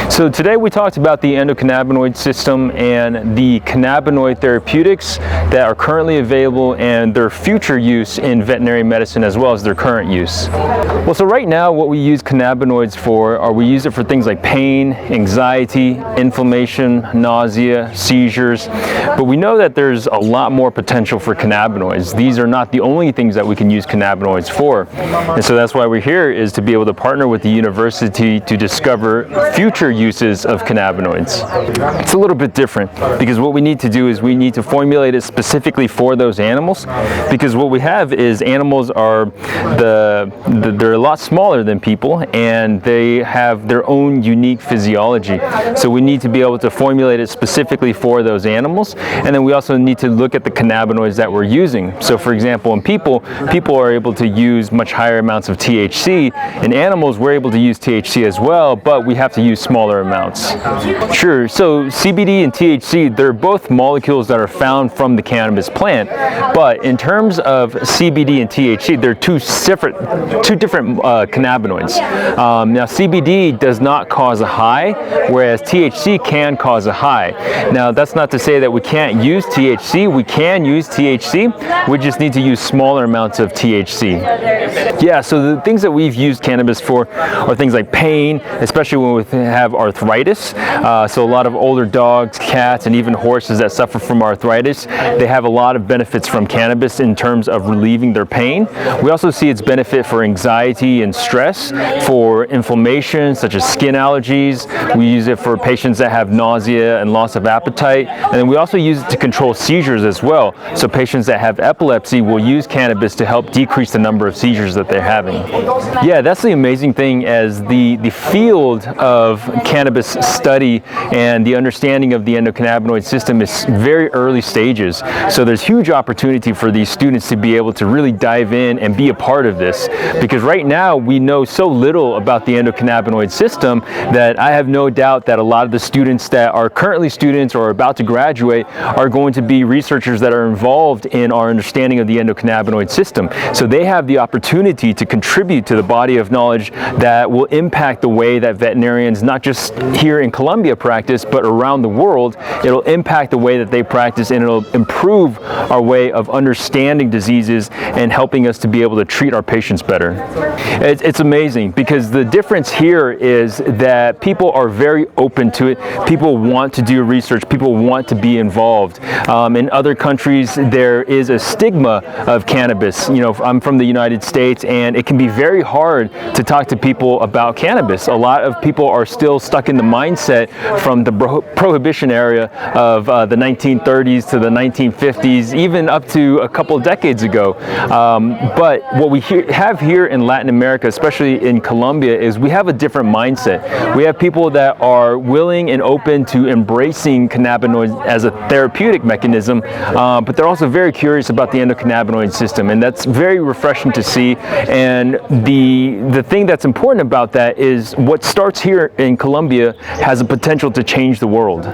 So today we talked about the endocannabinoid system and the cannabinoid therapeutics that are currently available and their future use in veterinary medicine as well as their current use. Well, so right now what we use cannabinoids for are we use it for things like pain, anxiety, inflammation, nausea, seizures, but we know that there's a lot more potential for cannabinoids. These are not the only things that we can use cannabinoids for, and so that's why we're here, is to be able to partner with the university to discover future uses of cannabinoids. It's a little bit different because what we need to do is we need to formulate it specifically for those animals, because what we have is animals are they're a lot smaller than people and they have their own unique physiology. So we need to be able to formulate it specifically for those animals, and then we also need to look at the cannabinoids that we're using. So for example, in people are able to use much higher amounts of THC. In animals, we're able to use THC as well, but we have to use smaller amounts. Sure, so CBD and THC, they're both molecules that are found from the cannabis plant, but in terms of CBD and THC, they're two different cannabinoids. Now CBD does not cause a high, whereas THC can cause a high. Now that's not to say that we can't use THC. We can use THC, we just need to use smaller amounts of THC. Yeah, so the things that we've used cannabis for are things like pain, especially when we have arthritis. So a lot of older dogs, cats, and even horses that suffer from arthritis, they have a lot of benefits from cannabis in terms of relieving their pain. We also see its benefit for anxiety and stress, for inflammation such as skin allergies. We use it for patients that have nausea and loss of appetite, and then we also use it to control seizures as well. So patients that have epilepsy will use cannabis to help decrease the number of seizures that they're having. Yeah, that's the amazing thing, as the field of cannabis study and the understanding of the endocannabinoid system is very early stages. So there's huge opportunity for these students to be able to really dive in and be a part of this, because right now we know so little about the endocannabinoid system that I have no doubt that a lot of the students that are currently students or about to graduate are going to be researchers that are involved in our understanding of the endocannabinoid system. So they have the opportunity to contribute to the body of knowledge that will impact the way that veterinarians, not just here in Colombia, practice, but around the world. It'll impact the way that they practice, and it'll improve our way of understanding diseases and helping us to be able to treat our patients better. It's amazing because the difference here is that people are very open to it. People want to do research. People want to be involved. In other countries, there is a stigma of cannabis. You know, I'm from the United States, and it can be very hard to talk to people about cannabis. A lot of people are still stuck in the mindset from the prohibition era of the 1930s to the 1950s, even up to a couple decades ago. But what we have here in Latin America, especially in Colombia, is we have a different mindset. We have people that are willing and open to embracing cannabinoids as a therapeutic mechanism, but they're also very curious about the endocannabinoid system, and that's very refreshing to see. And the thing that's important about that is what starts here in Colombia has a potential to change the world.